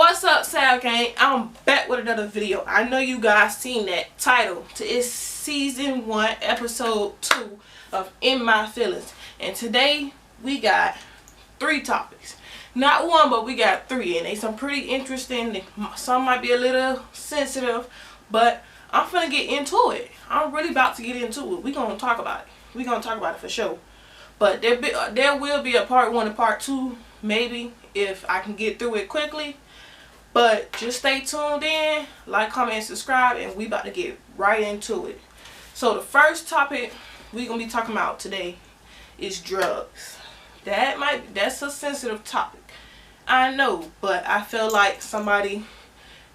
What's up, Sal Gang? I'm back with another video. I know you guys seen that title to it's season 1 episode 2 of In My Feelings, and today we got 3 topics. Not one, but we got 3, and they some pretty interesting. Some might be a little sensitive, but I'm finna get into it. I'm really about to get into it. We gonna talk about it. We gonna talk about it for sure. But there will be a part 1 and part 2, maybe, if I can get through it quickly. But just stay tuned in, like, comment, and subscribe, and we about to get right into it. So the first topic we gonna be talking about today is drugs. That's a sensitive topic, I know, but I feel like somebody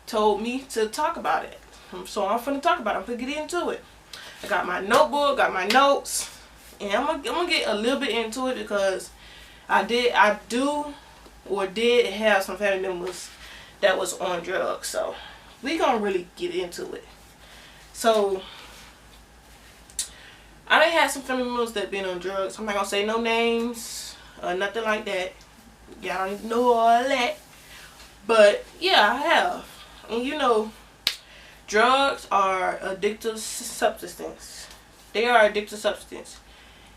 told me to talk about it, so I'm finna talk about it. I'm finna get into it. I got my notebook, got my notes, and I'm gonna get a little bit into it because I did have some family members that was on drugs, so we gonna really get into it. So I done had some family members that been on drugs. I'm not gonna say no names or nothing like that. Y'all don't know all that, but yeah, I have. And you know, drugs are addictive substance. They are addictive substance,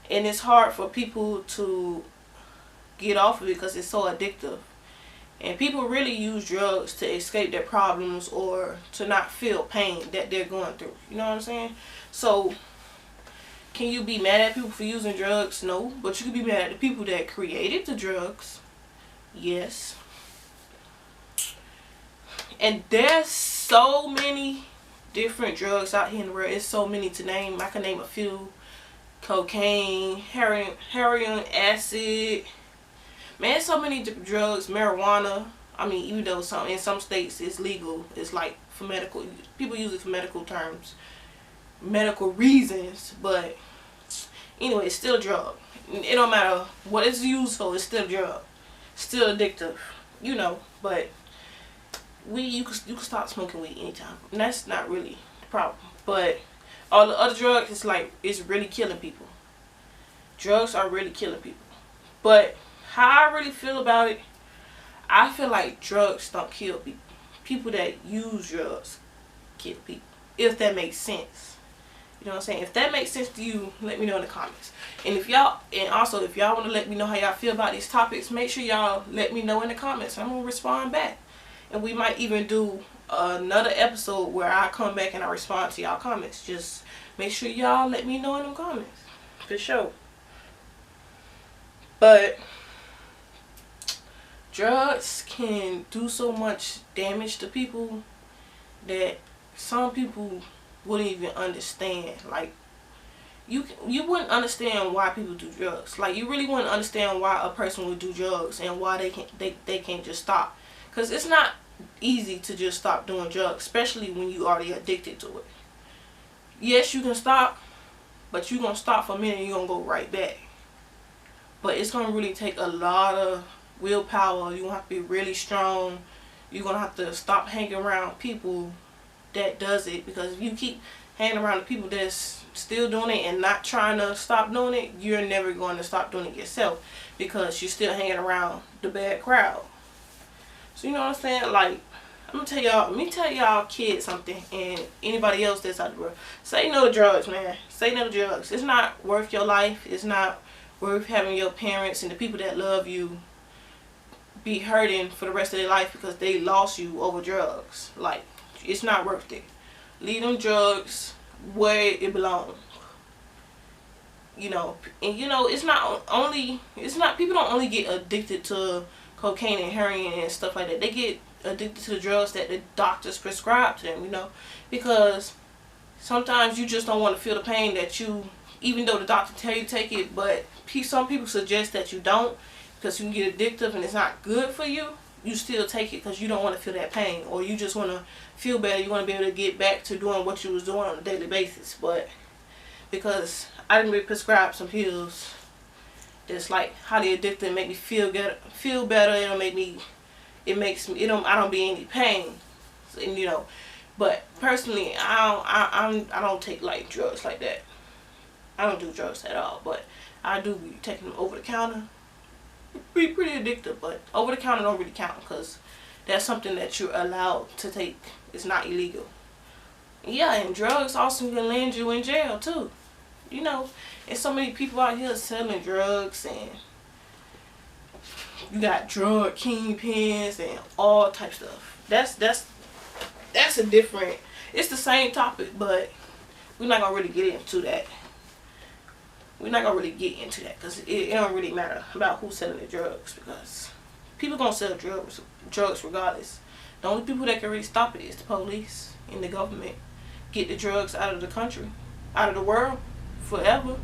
and it's hard for people to get off of it because it's so addictive. And people really use drugs to escape their problems or to not feel pain that they're going through. You know what I'm saying? So, can you be mad at people for using drugs? No. But you can be mad at the people that created the drugs. Yes. And there's so many different drugs out here in the world. It's so many to name. I can name a few. Cocaine, heroin, acid. Man, so many different drugs, marijuana. I mean, even though in some states it's legal, it's like for medical, people use it for medical terms, medical reasons. But anyway, it's still a drug. It don't matter what it's used for, it's still a drug, still addictive, you know. But you can stop smoking weed anytime, and that's not really the problem. But all the other drugs, it's really killing people. Drugs are really killing people, but how I really feel about it, I feel like drugs don't kill people. People that use drugs kill people. If that makes sense. You know what I'm saying? If that makes sense to you, let me know in the comments. And if y'all want to let me know how y'all feel about these topics, make sure y'all let me know in the comments. I'm going to respond back. And we might even do another episode where I come back and I respond to y'all comments. Just make sure y'all let me know in the comments. For sure. But drugs can do so much damage to people that some people wouldn't even understand. Like, you wouldn't understand why people do drugs. Like, you really wouldn't understand why a person would do drugs and why they can't just stop. Because it's not easy to just stop doing drugs, especially when you already addicted to it. Yes, you can stop, but you're going to stop for a minute and you're going to go right back. But it's going to really take a lot of willpower. You're going to have to be really strong. You're going to have to stop hanging around people that does it, because if you keep hanging around the people that's still doing it and not trying to stop doing it, you're never going to stop doing it yourself, because you're still hanging around the bad crowd. So you know what I'm saying? Like, let me tell y'all kids something, and anybody else that's out there, say no to drugs, man. Say no to drugs. It's not worth your life. It's not worth having your parents and the people that love you be hurting for the rest of their life because they lost you over drugs. Like, it's not worth it. Leave them drugs where it belongs. You know, and you know, people don't only get addicted to cocaine and heroin and stuff like that. They get addicted to the drugs that the doctors prescribe to them, you know, because sometimes you just don't want to feel the pain that you, even though the doctor tell you to take it, but some people suggest that you don't, because you can get addictive and it's not good for you. You still take it because you don't want to feel that pain, or you just want to feel better. You want to be able to get back to doing what you was doing on a daily basis. But because I didn't be prescribed some pills that's like highly addictive, make me feel better. I don't be in any pain, and you know. But personally, I don't take like drugs like that. I don't do drugs at all, but I do be taking them over the counter. Be pretty addictive, but over the counter don't really count because That's something that you're allowed to take. It's not illegal. Yeah, and drugs also can land you in jail too. You know, and so many people out here selling drugs, and you got drug kingpins and all types of stuff. That's a different. It's the same topic, but we're not gonna really get into that. We're not gonna really get into that because it don't really matter about who's selling the drugs, because people gonna sell drugs regardless. The only people that can really stop it is the police and the government. Get the drugs out of the country, out of the world, forever.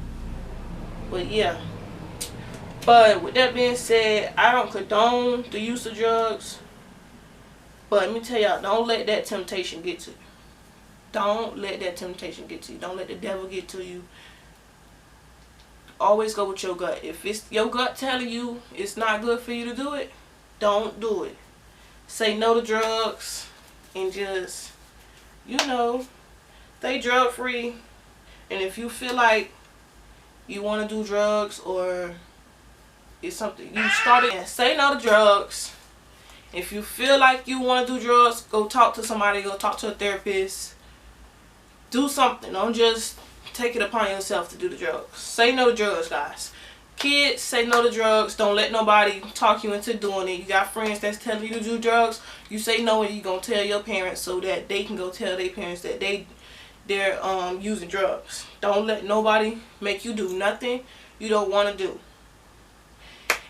But yeah. But with that being said, I don't condone the use of drugs. But let me tell y'all, don't let that temptation get to you. Don't let that temptation get to you. Don't let the devil get to you. Always go with your gut. If it's your gut telling you it's not good for you to do it, don't do it. Say no to drugs and just, you know, stay drug free. And if you feel like you want to do drugs, or it's something you started, and say no to drugs. If you feel like you want to do drugs, go talk to somebody, go talk to a therapist. Do something. Don't just take it upon yourself to do the drugs. Say no to drugs, guys. Kids, say no to drugs. Don't let nobody talk you into doing it. You got friends that's telling you to do drugs, you say no, and you're going to tell your parents so that they can go tell their parents that they're using drugs. Don't let nobody make you do nothing you don't want to do.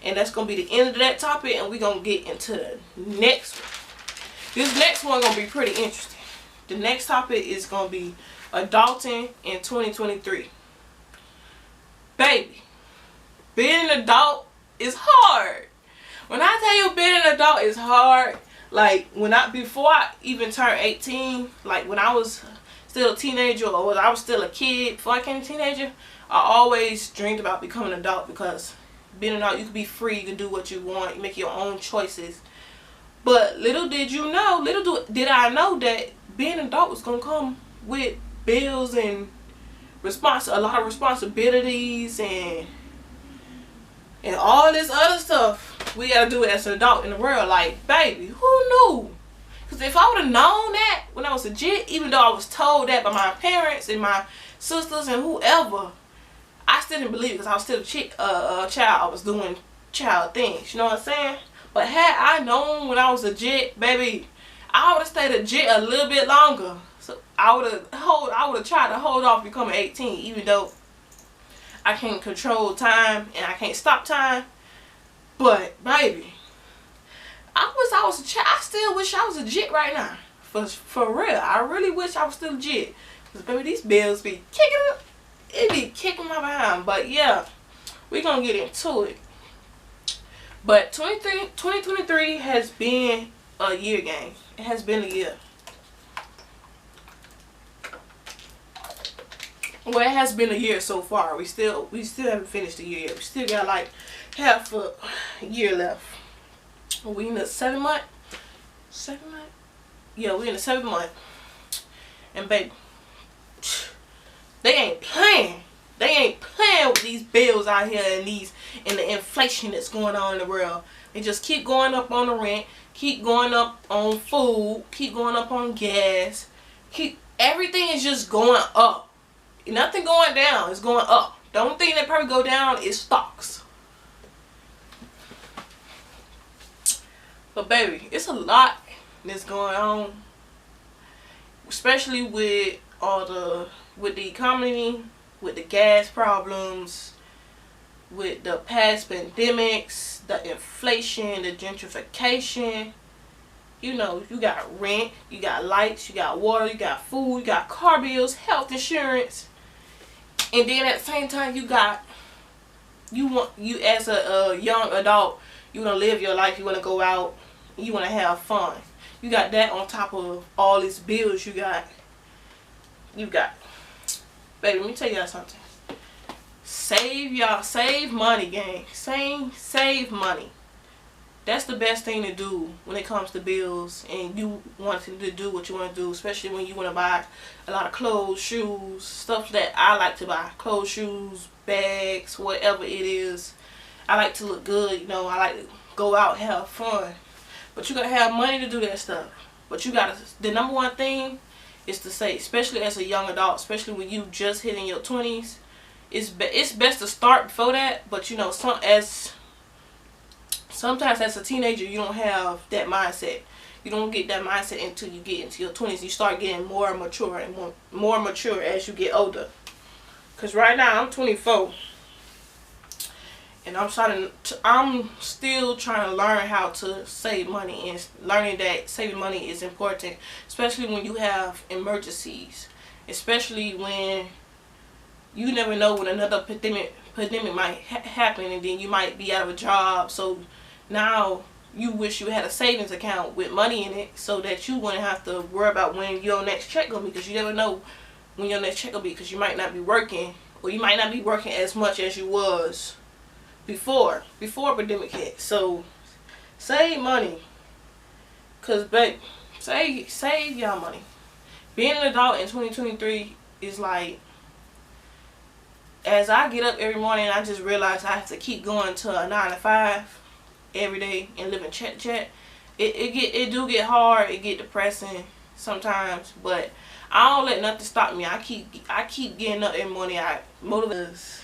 And that's going to be the end of that topic, and we're going to get into the next one. This next one going to be pretty interesting. The next topic is going to be adulting in 2023. Baby, being an adult is hard. When I tell you being an adult is hard, like before I even turned 18, like when I was still a teenager, or when I was still a kid before I became a teenager, I always dreamed about becoming an adult, because being an adult, you can be free, you can do what you want, you make your own choices. But little did you know, did I know that being an adult was gonna come with bills and a lot of responsibilities and all this other stuff we gotta do as an adult in the world. Like, baby, who knew? Because if I would have known that when I was a jit, even though I was told that by my parents and my sisters and whoever, I still didn't believe it, because I was still a child. I was doing child things, you know what I'm saying? But had I known when I was a jit, baby, I would have stayed a jit a little bit longer. So I would have tried to hold off becoming 18, even though I can't control time and I can't stop time. But baby, I wish I was a child. I still wish I was a jit right now. For real, I really wish I was still a jit. Because baby, these bills be kicking up. It be kicking my behind. But yeah, we're going to get into it. But 2023 has been a year, gang. It has been a year. Well, it has been a year so far. We still haven't finished the year yet. We still got like half a year left. We in the 7th month? 7th month? Yeah, we in the 7th month. And baby, they ain't playing. They ain't playing with these bills out here and the inflation that's going on in the world. They just keep going up on the rent, keep going up on food, keep going up on gas. Everything is just going up. Nothing going down. It's going up. The only thing that probably go down is stocks. But baby, it's a lot that's going on, especially with the economy, with the gas problems, with the past pandemics, the inflation, the gentrification. You know, you got rent, you got lights, you got water, you got food, you got car bills, health insurance. And then at the same time, you as a young adult, you want to live your life, you want to go out, you want to have fun. You got that on top of all these bills you got. Baby, let me tell y'all something. Save money, gang. Save money. That's the best thing to do when it comes to bills and you want to do what you want to do, especially when you want to buy a lot of clothes, shoes, stuff that I like to buy. Clothes, shoes, bags, whatever it is. I like to look good, you know. I like to go out, have fun. But you gotta have money to do that stuff. But you gotta, the number one thing is to say, especially as a young adult, especially when you just hitting your 20s, it's best to start before that. But you know, sometimes as a teenager, you don't have that mindset. You don't get that mindset until you get into your 20s. You start getting more mature and more mature as you get older. Cause right now I'm 24, and I'm still trying to learn how to save money, and learning that saving money is important, especially when you have emergencies, especially when you never know when another pandemic might happen, and then you might be out of a job. So now you wish you had a savings account with money in it, so that you wouldn't have to worry about when your next check gonna be, because you never know when your next check gonna be, because you might not be working, or you might not be working as much as you was before pandemic hit. So save money, cause babe, save y'all money. Being an adult in 2023 is like, as I get up every morning, I just realize I have to keep going to a 9 to 5 every day and living check to check. It do get hard. It get depressing sometimes, but I don't let nothing stop me. I keep getting up every morning. I motivate.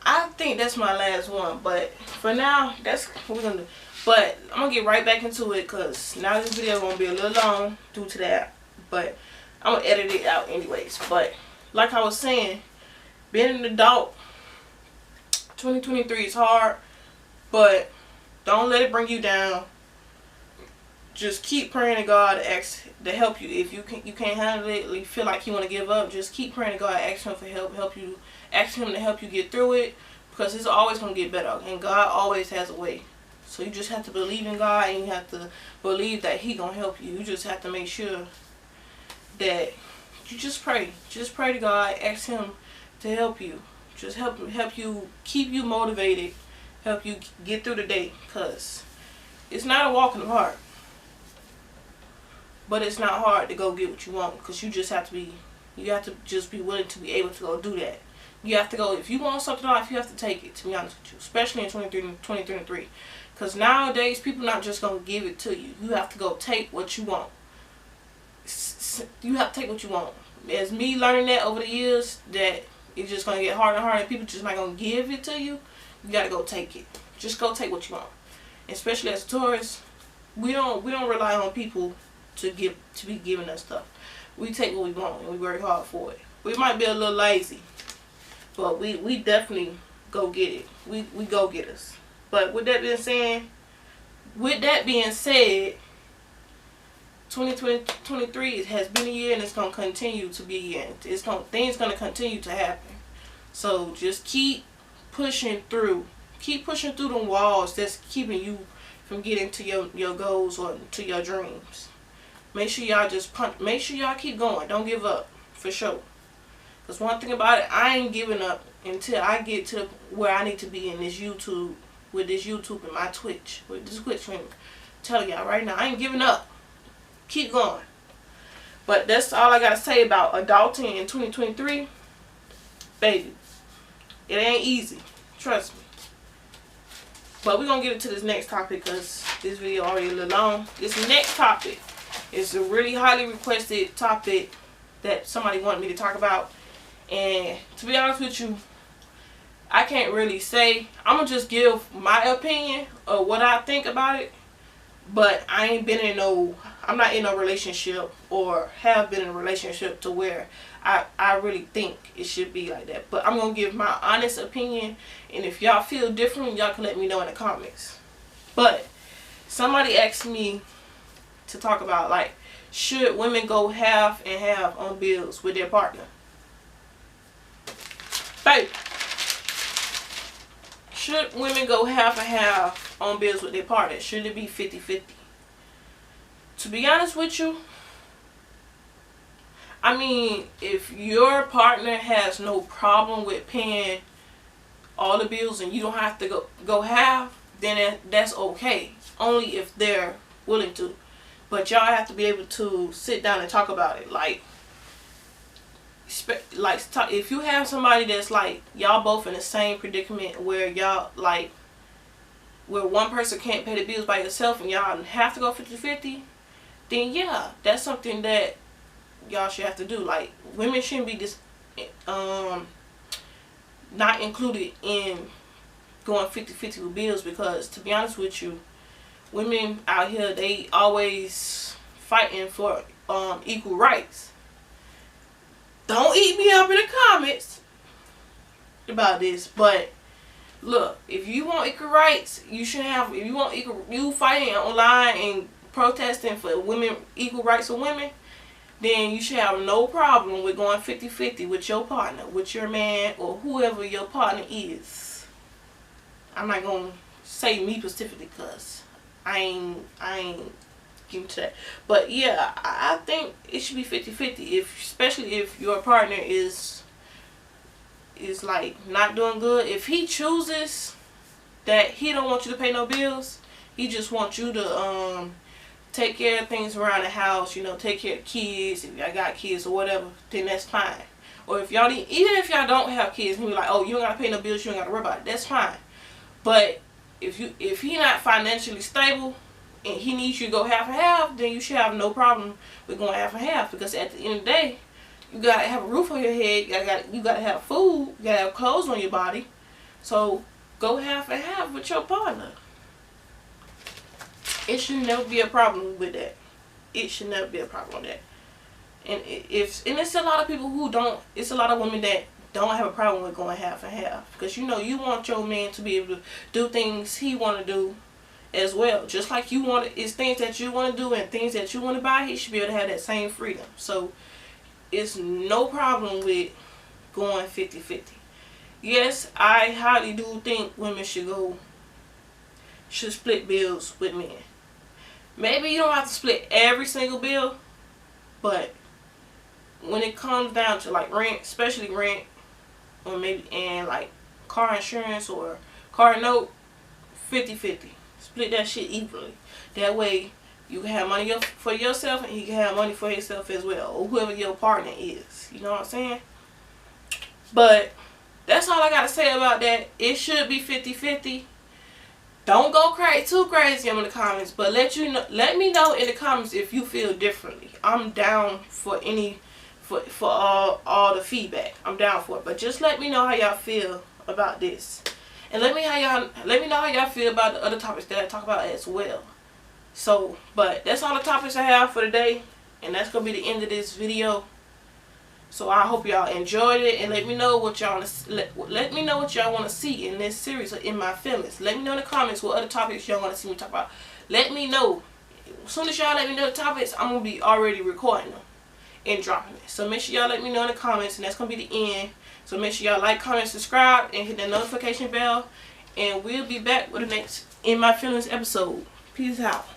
I think that's my last one, but for now, that's what we're gonna do. But I'm gonna get right back into it, because now this video is gonna be a little long due to that, but I'm gonna edit it out anyways. But like I was saying, being an adult, 2023 is hard, but don't let it bring you down. Just keep praying to God to help you. If you can't handle it, or you feel like you want to give up, just keep praying to God, ask Him for help you, ask Him to help you get through it, because it's always going to get better, and God always has a way. So you just have to believe in God, and you have to believe that He going to help you. You just have to make sure that you just pray to God, ask Him to help you, just help you, keep you motivated, help you get through the day, because it's not a walk in the park. But it's not hard to go get what you want, because you have to just be willing to be able to go do that. You have to go, if you want something in life, you have to take it, to be honest with you, especially in 2023. Because nowadays, people not just going to give it to you. You have to go take what you want. You have to take what you want. As me learning that over the years, that it's just going to get harder and harder, and people just not going to give it to you, you got to go take it. Just go take what you want. Especially as tourists, we don't rely on people to be giving us stuff. We take what we want, and we work hard for it. We might be a little lazy, but we definitely go get it. We go getters. But with that being said, 2023 has been a year, and it's gonna continue to be a year. Things gonna continue to happen. So just keep pushing through. Keep pushing through them walls that's keeping you from getting to your goals or to your dreams. Make sure y'all make sure y'all keep going. Don't give up, for sure. Because one thing about it, I ain't giving up until I get to where I need to be in this YouTube, with this YouTube and my Twitch, with this Twitch stream. Telling y'all right now, I ain't giving up. Keep going. But that's all I gotta say about adulting in 2023. Baby, it ain't easy. Trust me. But we're gonna get into this next topic, because this video already a little long. This next topic is a really highly requested topic that somebody wanted me to talk about. And to be honest with you, I can't really say. I'm going to just give my opinion of what I think about it. But I ain't been in I'm not in a relationship, or have been in a relationship to where I really think it should be like that. But I'm going to give my honest opinion. And if y'all feel different, y'all can let me know in the comments. But somebody asked me to talk about, like, should women go half and half on bills with their partner? Baby, should women go half and half on bills with their partner? Should it be 50-50? To be honest with you, I mean, if your partner has no problem with paying all the bills and you don't have to go half, then that's okay. Only if they're willing to. But y'all have to be able to sit down and talk about it. Like if you have somebody that's like, y'all both in the same predicament where y'all, like, where one person can't pay the bills by yourself and y'all have to go 50-50, then yeah, that's something that y'all should have to do. Like, women shouldn't be just not included in going 50-50 with bills, because to be honest with you, women out here, they always fighting for equal rights. Don't eat me up in the comments about this, but look, if you want equal rights, you should have. If you want equal, you fighting online and protesting for women, equal rights for women, then you should have no problem with going 50-50 with your partner, with your man, or whoever your partner is. I'm not gonna say me specifically because I ain't getting to that. But yeah, I think it should be 50-50, especially if your partner is like not doing good. If he chooses that he don't want you to pay no bills, he just wants you to take care of things around the house, you know, take care of kids, if y'all got kids or whatever, then that's fine. Or if y'all even if y'all don't have kids and be like, oh, you don't gotta pay no bills, you don't gotta worry about it, that's fine. But if he not financially stable and he needs you to go half and half, then you should have no problem with going half and half, because at the end of the day, you gotta have a roof on your head, you gotta have food, you gotta have clothes on your body. So go half and half with your partner. It should never be a problem with that. It should never be a problem with that. And it's a lot of people who don't. It's a lot of women that don't have a problem with going half and half, because you know you want your man to be able to do things he want to do as well. Just like you want it's things that you want to do and things that you want to buy, he should be able to have that same freedom. So it's no problem with going 50-50. Yes, I highly do think women should split bills with men. Maybe you don't have to split every single bill, but when it comes down to like rent, especially rent, or maybe and like car insurance or car note, 50-50. Split that shit equally. That way you can have money for yourself and he can have money for himself as well, or whoever your partner is. You know what I'm saying? But that's all I gotta say about that. It should be 50-50. Don't go too crazy in the comments, but let me know in the comments if you feel differently. I'm down for all the feedback. I'm down for it, but just let me know how y'all feel about this, and let me know how y'all feel about the other topics that I talk about as well. So, but that's all the topics I have for today, and that's gonna be the end of this video. So I hope y'all enjoyed it, and let me know what y'all want to see in this series or in my feelings. Let me know in the comments what other topics y'all want to see me talk about. Let me know. As soon as y'all let me know the topics, I'm gonna be already recording them and dropping it. So make sure y'all let me know in the comments, and that's gonna be the end. So make sure y'all like, comment, subscribe, and hit that notification bell. And we'll be back with the next In My Feelings episode. Peace out.